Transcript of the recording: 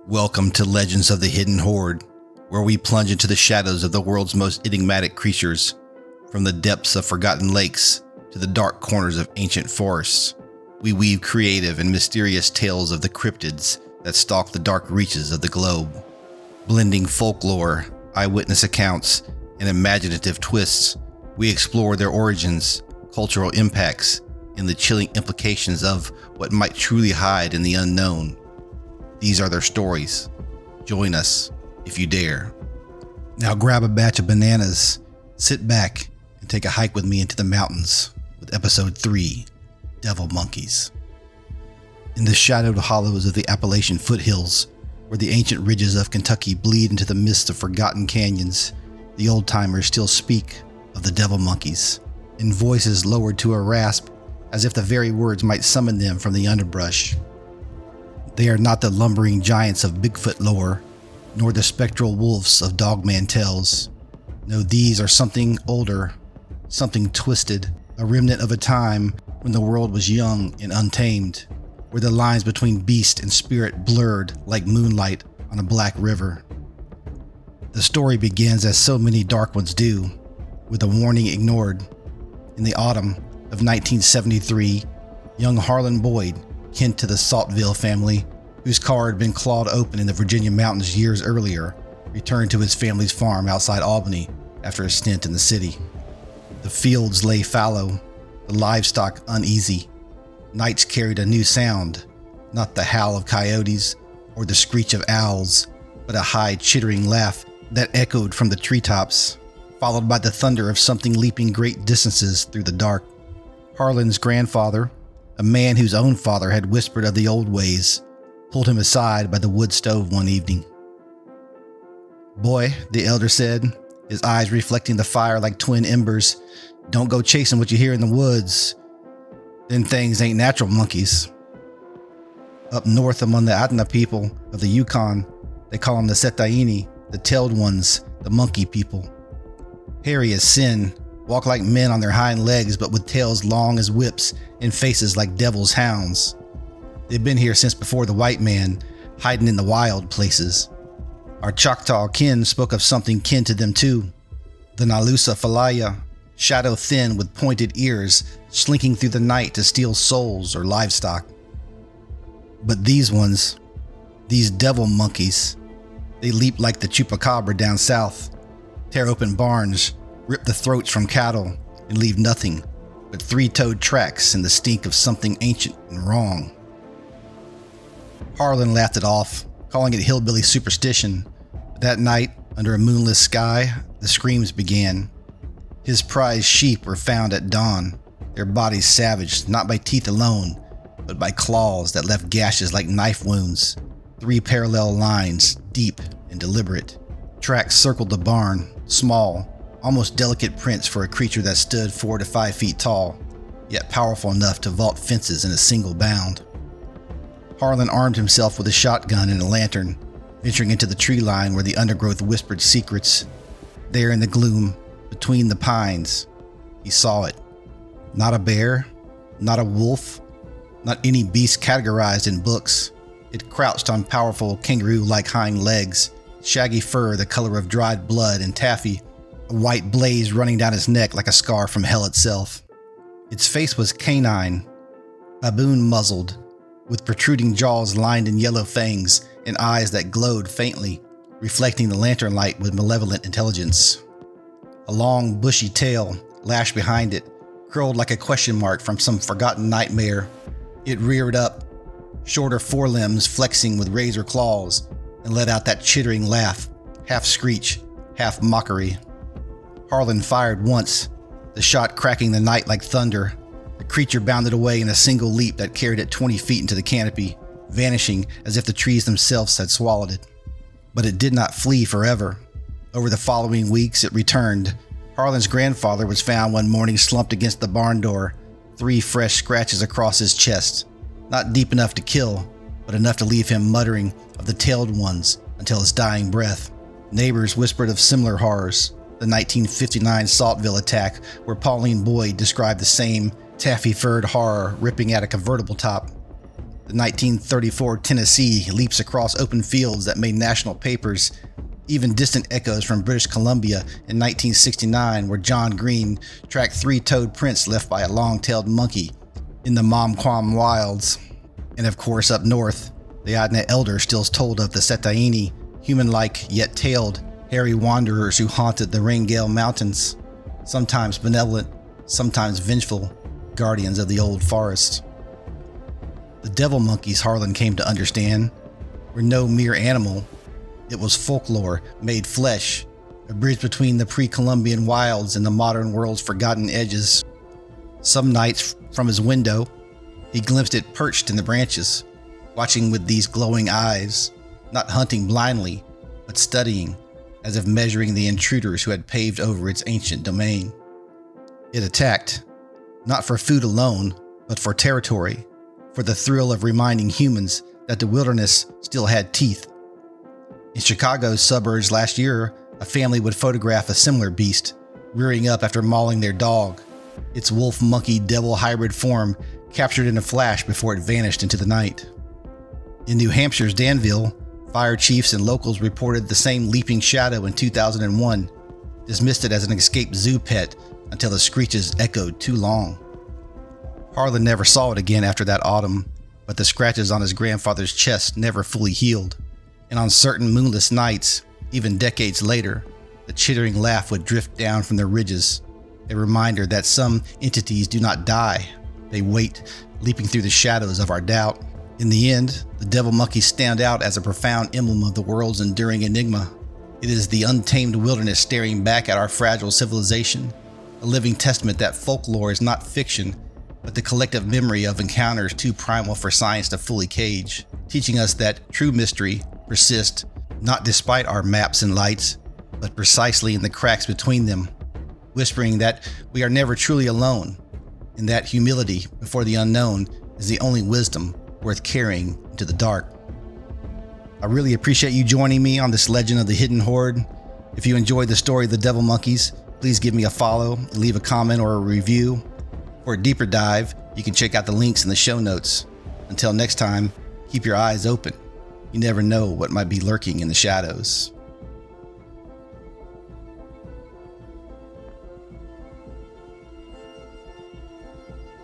Welcome to Legends of the Hidden Horde, where we plunge into the shadows of the world's most enigmatic creatures, from the depths of forgotten lakes to the dark corners of ancient forests. We weave creative and mysterious tales of the cryptids that stalk the dark reaches of the globe. Blending folklore, eyewitness accounts, and imaginative twists, we explore their origins, cultural impacts, and the chilling implications of what might truly hide in the unknown. These are their stories. Join us if you dare. Now grab a batch of bananas, sit back, and take a hike with me into the mountains with episode 3, Devil Monkeys. In the shadowed hollows of the Appalachian foothills, where the ancient ridges of Kentucky bleed into the mist of forgotten canyons, the old-timers still speak of the devil monkeys, in voices lowered to a rasp, as if the very words might summon them from the underbrush. They are not the lumbering giants of Bigfoot lore, nor the spectral wolves of Dogman tales. No, these are something older, something twisted, a remnant of a time when the world was young and untamed, where the lines between beast and spirit blurred like moonlight on a black river. The story begins as so many dark ones do, with a warning ignored. In the autumn of 1973, young Harlan Boyd, kin to the Saltville family, whose car had been clawed open in the Virginia mountains years earlier, returned to his family's farm outside Albany after a stint in the city. The fields lay fallow, the livestock uneasy. Nights carried a new sound, not the howl of coyotes or the screech of owls, but a high chittering laugh that echoed from the treetops, followed by the thunder of something leaping great distances through the dark. Harlan's grandfather, a man whose own father had whispered of the old ways, pulled him aside by the wood stove one evening. "Boy," the elder said, his eyes reflecting the fire like twin embers, "don't go chasing what you hear in the woods. Them things ain't natural monkeys. Up north among the Adna people of the Yukon, they call them the Setaini, the tailed ones, the monkey people. Hairy as sin, walk like men on their hind legs but with tails long as whips and faces like devil's hounds. They've been here since before the white man, hiding in the wild places. Our Choctaw kin spoke of something kin to them too, the Nalusa Falaya, shadow thin with pointed ears, slinking through the night to steal souls or livestock. But these ones, these devil monkeys, they leap like the chupacabra down south, tear open barns, rip the throats from cattle, and leave nothing but three-toed tracks and the stink of something ancient and wrong." Harlan laughed it off, calling it hillbilly superstition. But that night, under a moonless sky, the screams began. His prized sheep were found at dawn, their bodies savaged not by teeth alone, but by claws that left gashes like knife wounds. 3 parallel lines, deep and deliberate. Tracks circled the barn, small, almost delicate prints for a creature that stood 4 to 5 feet tall, yet powerful enough to vault fences in a single bound. Harlan armed himself with a shotgun and a lantern, venturing into the tree line where the undergrowth whispered secrets. There in the gloom, between the pines, he saw it. Not a bear, not a wolf, not any beast categorized in books. It crouched on powerful kangaroo-like hind legs, shaggy fur the color of dried blood and taffy, a white blaze running down its neck like a scar from hell itself. Its face was canine, baboon-muzzled, with protruding jaws lined in yellow fangs and eyes that glowed faintly, reflecting the lantern light with malevolent intelligence. A long, bushy tail, lashed behind it, curled like a question mark from some forgotten nightmare. It reared up, shorter forelimbs flexing with razor claws, and let out that chittering laugh, half screech, half mockery. Harlan fired once, the shot cracking the night like thunder. The creature bounded away in a single leap that carried it 20 feet into the canopy, vanishing as if the trees themselves had swallowed it. But it did not flee forever. Over the following weeks, it returned. Harlan's grandfather was found one morning slumped against the barn door, 3 fresh scratches across his chest. Not deep enough to kill, but enough to leave him muttering of the tailed ones until his dying breath. Neighbors whispered of similar horrors. The 1959 Saltville attack, where Pauline Boyd described the same taffy-furred horror ripping at a convertible top. The 1934 Tennessee leaps across open fields that made national papers. Even distant echoes from British Columbia in 1969, where John Green tracked 3-toed prints left by a long-tailed monkey in the Momquam wilds. And of course, up north, the Adna Elder still told of the Setaini, human-like yet tailed, hairy wanderers who haunted the Wrangell Mountains, sometimes benevolent, sometimes vengeful, guardians of the old forest. The devil monkeys, Harlan came to understand, were no mere animal. It was folklore made flesh, a bridge between the pre-Columbian wilds and the modern world's forgotten edges. Some nights, from his window, he glimpsed it perched in the branches, watching with these glowing eyes, not hunting blindly, but studying, as if measuring the intruders who had paved over its ancient domain. It attacked, not for food alone, but for territory, for the thrill of reminding humans that the wilderness still had teeth. In Chicago's suburbs last year, a family would photograph a similar beast, rearing up after mauling their dog, its wolf-monkey-devil hybrid form captured in a flash before it vanished into the night. In New Hampshire's Danville, fire chiefs and locals reported the same leaping shadow in 2001, dismissed it as an escaped zoo pet until the screeches echoed too long. Harlan never saw it again after that autumn, but the scratches on his grandfather's chest never fully healed, and on certain moonless nights, even decades later, the chittering laugh would drift down from the ridges, a reminder that some entities do not die, they wait, leaping through the shadows of our doubt. In the end, the devil monkeys stand out as a profound emblem of the world's enduring enigma. It is the untamed wilderness staring back at our fragile civilization, a living testament that folklore is not fiction, but the collective memory of encounters too primal for science to fully cage, teaching us that true mystery persists not despite our maps and lights, but precisely in the cracks between them, whispering that we are never truly alone, and that humility before the unknown is the only wisdom worth carrying into the dark. I really appreciate you joining me on this legend of the hidden horde. If you enjoyed the story of the devil monkeys, please give me a follow and leave a comment or a review. For a deeper dive, you can check out the links in the show notes. Until next time, keep your eyes open. You never know what might be lurking in the shadows.